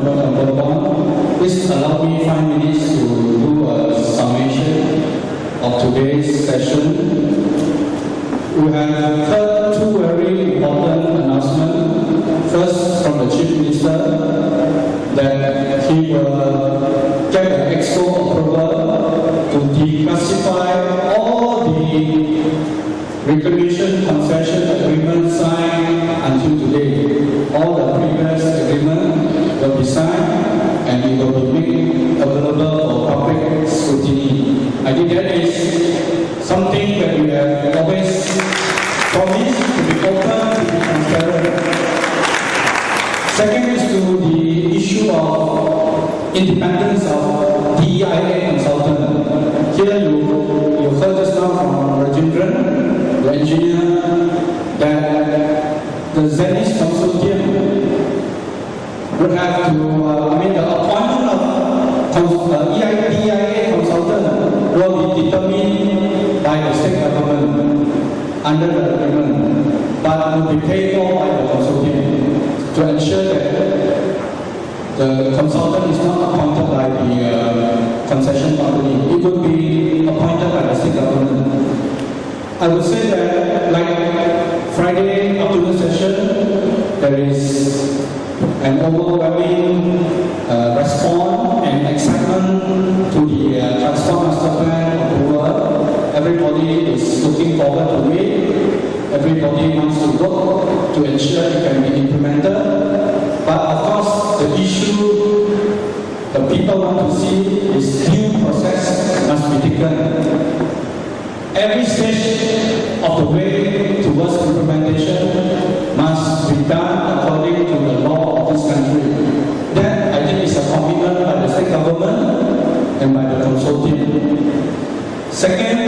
Please allow me 5 minutes to do a summation of today's session. We have heard two very important announcements. First, from the Chief Minister, that he will get an EXCO approval to declassify all the reclamation concession agreements signed until today. All the previous agreements will be signed and it will be made available for public scrutiny. I think that is something that we have always promised to be open, to be transparent. Second is to the issue of independence of DEIA consultant. Here you heard just now from Rajendran, the engineer, that the Sesi consortium would have to, the appointment of DEIA consultant will be determined by the state government under the agreement, but will be paid for by the consortium to ensure that the consultant is not appointed by the concession company. It will be appointed by the state government. I would say that, like Friday afternoon session, there is an overwhelming response and excitement to the Transport Master Plan approval. Everybody is looking forward to it. Everybody wants to work to ensure it can be implemented. But of course, the issue the people want to see is due process must be taken. Every stage of the way towards implementation must be done according to the law of this country. That, I think, is a commitment by the state government and by the consortium. Second,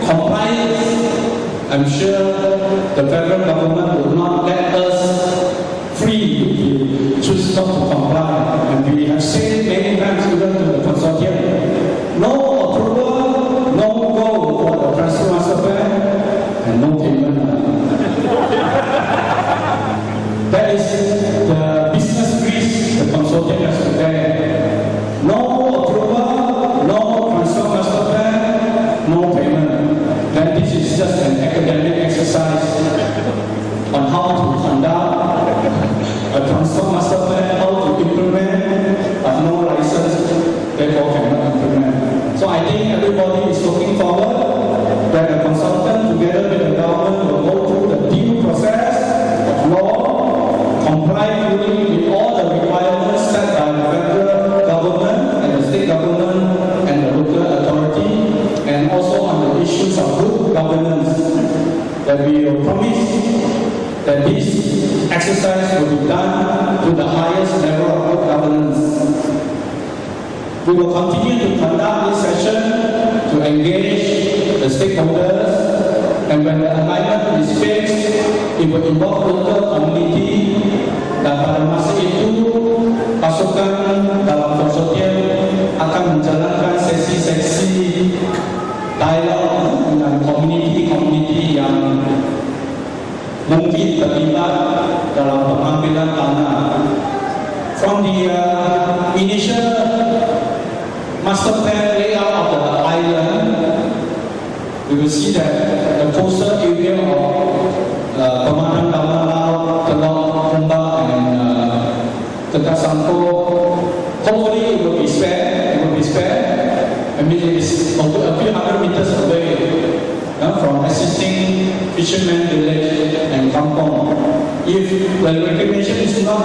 compliance. I'm sure the federal government will not let us free to choose not to comply. And we have said many times even to the consortium, no approval, no go for the Transport Master Plan, and no payment. That is the business risk the consortium has to bear. No approval, no Transport Master Plan, no payment. Then this is just an academic exercise on how to conduct a Transport Master Plan, how to implement, but no license, therefore cannot implement. So I think everybody is looking forward that the consultant together with the government will go through the due process of law, comply fully with all the requirements set by the federal government and the state government and the local authority, and also on the issues of good governance, that we will promise that this exercise will be done to the highest level of good governance. We will continue to conduct this session to engage the stakeholders, and when the alignment is fixed, it will involve local community, dan pada masa itu pasukan dalam konsortium akan menjalankan sesi-sesi dialog dengan komuniti-komuniti yang mungkin terlibat dalam pengambilan tanah. From the initial master plan layout of the island, we will see that the coastal area of Pemanang Dalam Laut, Teluk Kumba, and Tekasampo, hopefully it will be spared. I mean, it is a few hundred meters away from existing fishermen village and kampong. If the reclamation is not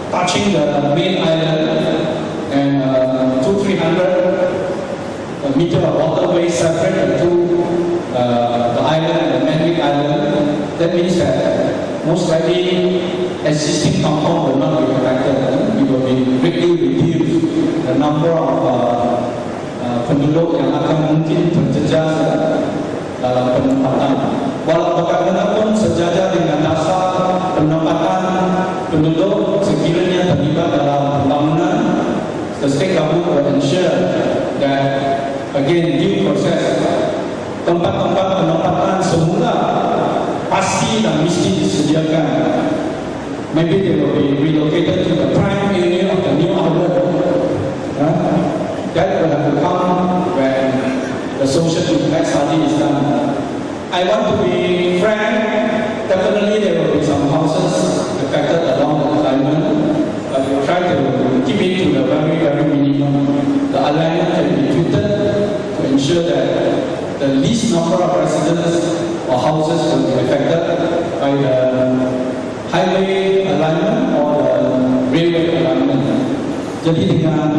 touching the main island and 200-300 meter of waterway separate the two, the island and the man-made island, that means that most likely existing kampong will not be affected. It will be greatly reduced the number of penduduk yang akan mungkin terjejas dalam penempatan. Walau bagaimanapun sejajar dengan dasar penempatan penduduk sekiranya terlibat dalam pembangunan, the state government will ensure that again due process, tempat-tempat penempatan semula pasti dan mesti disediakan. Maybe they will be relocated to the prime area Jadi dengan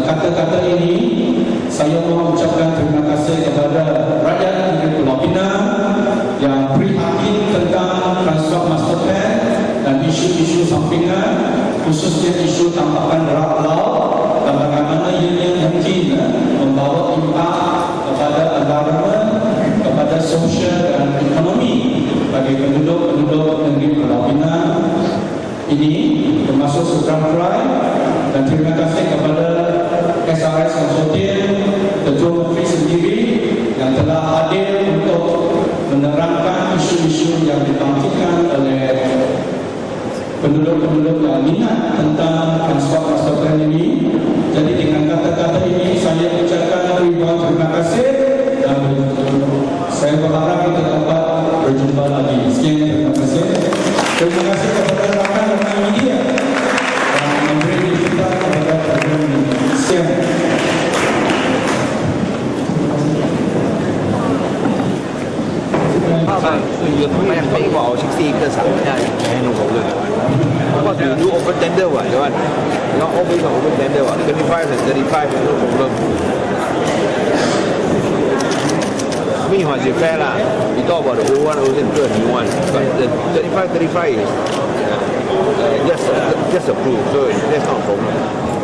kata-kata ini, saya mau ucapkan terima kasih kepada rakyat negeri Pulau Pinang yang prihatin tentang Transport Master Plan dan isu-isu sampingan, khususnya isu tampakan derak laut dan bagaimana ia mungkin membawa impak kepada environment, kepada sosial dan ekonomi bagi penduduk-penduduk negeri Pulau Pinang ini, termasuk Sumatera. Dan terima kasih kepada SRS Konsortium, Ketua Menteri sendiri yang telah hadir untuk menerangkan isu-isu yang dibangkitkan oleh penduduk-penduduk yang minat tentang Transport Master Plan ini. Jadi dengan kata-kata ini saya ucapkan ribuan terima kasih dan saya berharap kita dapat berjumpa lagi. Sekian, terima kasih. Terima kasih kepada rakan-rakan media yang memberi kita kepada program ini. Sekian. ไม่ยังไม่บอกชิคซี่ก็สั่งได้ให้ลงผมเลยก็ถือดู open tender ว่ะเดี๋ยววันแล้ว open tender ว่ะ25 and 35 no problem ไม่หัวเสียแฟร์ล่ะ we talk about the old one old tender new one but the 35 is just approved so that's not a problem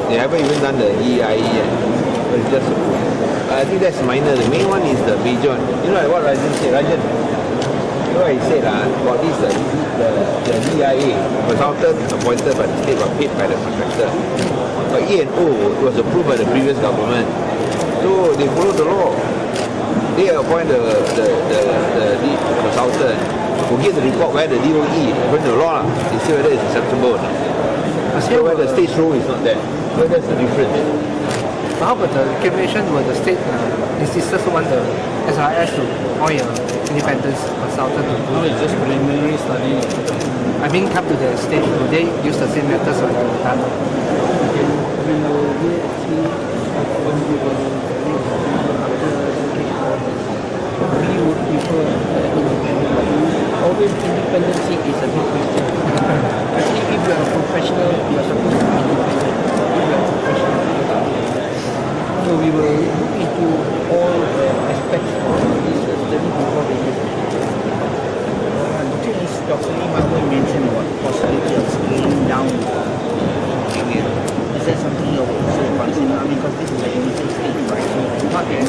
they haven't even done the EIE yet but it's just approved I think that's minor the main one is the major one you know like what Rajan said what he said about this the EIA consultant appointed by the state but paid by the contractor but E&O was approved by the previous government so they follow the law they appoint the consultant who gives the report where the DOE according to the law they see whether it's acceptable or not so where the state's role is not there so that's the difference. How about the reclamation where the state insisters on the SRS to appoint an independent consultant to do? No, it's just preliminary study. I mean, come to the state, will they use the same methods like the done? We would prefer independent. Always independency is a big question. Actually, if you are a professional, you are supposed to be independent. If you are a professional, so we will look into all the aspects of this study before we do. Since Dr. Imam mentioned about the possibility of scaling down area, is that something you also consider? I mean, because this is the initial stage, right? So not that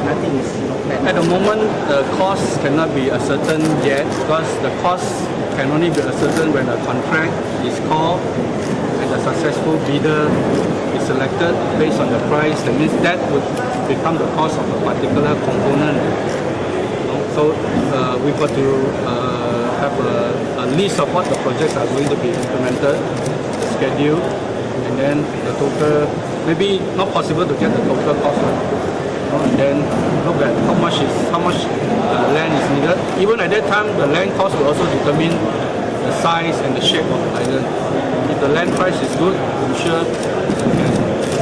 nothing is planned. At the moment, the cost cannot be ascertained yet because the cost can only be ascertained when a contract is called and the successful bidder is selected based on the price. That means that would become the cost of a particular component. So we've got to have a list of what the projects are going to be implemented, the schedule, and then the total. Maybe not possible to get the total cost, and then look at how much land is needed. Even at that time, the land cost will also determine the size and the shape of the island. If the land price is good, I'm sure we can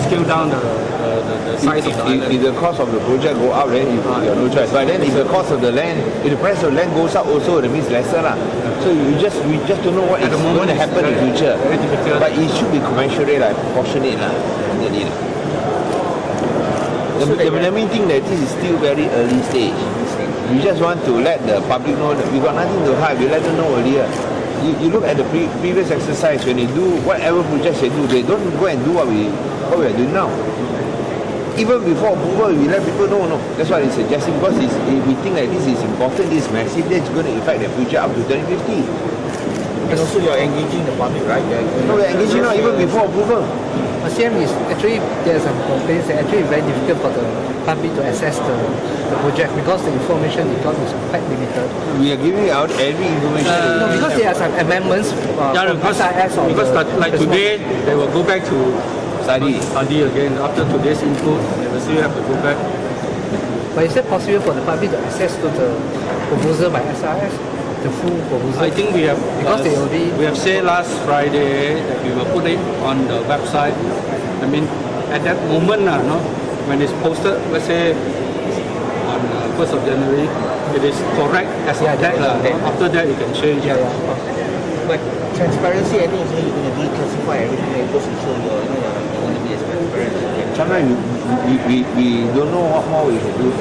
scale down the size of the island. If the cost of the project go up, then you have no choice. But then if the cost of the land, if the price of the land goes up also, that means lesser lah. So we just don't know what is going to happen in the future. But it should be commensurate, proportionate lah. The main thing that this is still very early stage. We just want to let the public know that we got nothing to hide. We let them know earlier. You look at the previous exercise when they do whatever projects they do, they don't go and do what we are doing now. Even before approval, we let people know. No, that's what it's suggesting because we think that this is important, this is massive, that's going to affect the future up to 2050. And also you are engaging the public, right? No, we are engaging now even before approval. CM is actually, there are some complaints that actually very difficult for the public to access the project because the information they got is quite limited. We are giving out every information. No, because there are some amendments from SIS or because like today, they will go back to study again. After today's input, they will still have to go back. But is it possible for the public to access to the proposal by SIS? The full proposal? I think we have because they already we have said last Friday that we will put it on the website. I mean, at that moment, when it's posted, let's say on 1st of January, it is correct as of that. After that, you can change. But transparency, I think, is you're going to declassify everything that goes into your sometimes we don't know what more we can do.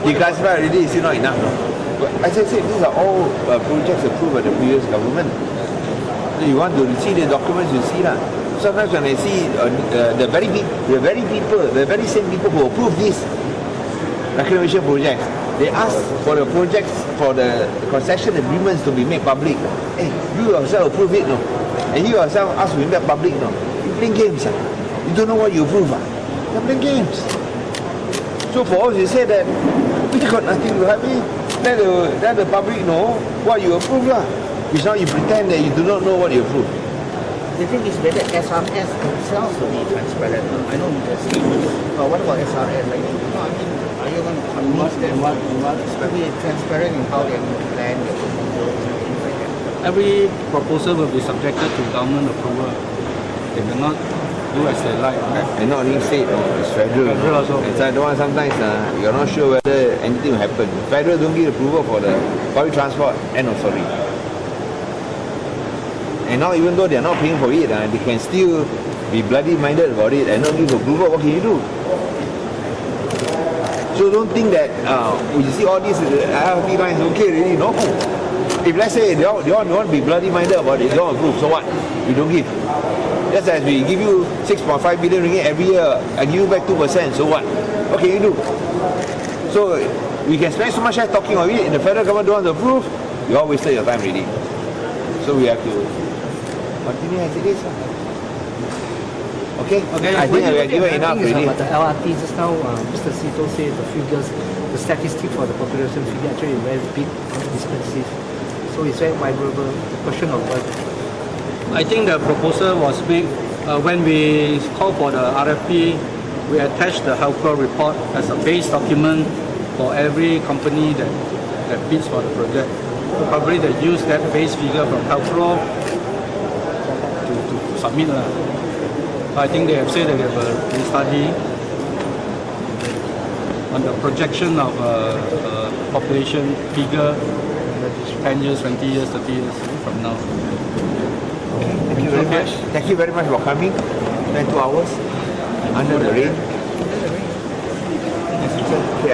Declassified already is still not enough. No? But as I said, these are all projects approved by the previous government. So you want to see the documents, you see that. Sometimes when I see the very same people who approve these reclamation projects, they ask for the projects, for the concession agreements to be made public. Hey, you yourself approve it, no? And you yourself ask to be made public, no? You playing games, You don't know what you approve, You're playing games. So for us, you say that we got nothing to help me. Let the public know what you approve, It's not you pretend that you do not know what you approve. The thing is whether SRS themselves will be transparent. I know the statements, but what about SRS? Like, are you going to convince them to be transparent in how they're going to plan their proposal and things like that? Every proposal will be subjected to government approval. They cannot do as they like. And not only state, it's federal. Federal also. And sometimes you're not sure whether anything will happen. Federal don't give approval for the public transport, end of story. And now even though they're not paying for it, they can still be bloody-minded about it and not give approval. What can you do? So don't think that you see all these LRT lines okay already, no. If let's say they want to be bloody-minded about it, they don't approve, so what? You don't give. Just as we give you 6.5 billion ringgit every year, I give you back 2%, so what? What can you do? So we can spend so much time talking about it, and the federal government don't want to approve, you all wasted your time already. So we have to continue as it is. Okay? I think we are given enough already. But the LRT, just now, Mr. Sito said the figures, the statistic for the population figure actually very big discrepancies. So it's very vulnerable. The question of what. I think the proposal was big. When we called for the RFP, we attached the HELCRO report as a base document for every company that bids for the project. So probably they use that base figure from HELCRO to submit. I think they have said that they have a study on the projection of population figure 10 years, 20 years, 30 years from now. Thank you very much. Thank you very much for coming. Spend 2 hours under the rain. Okay,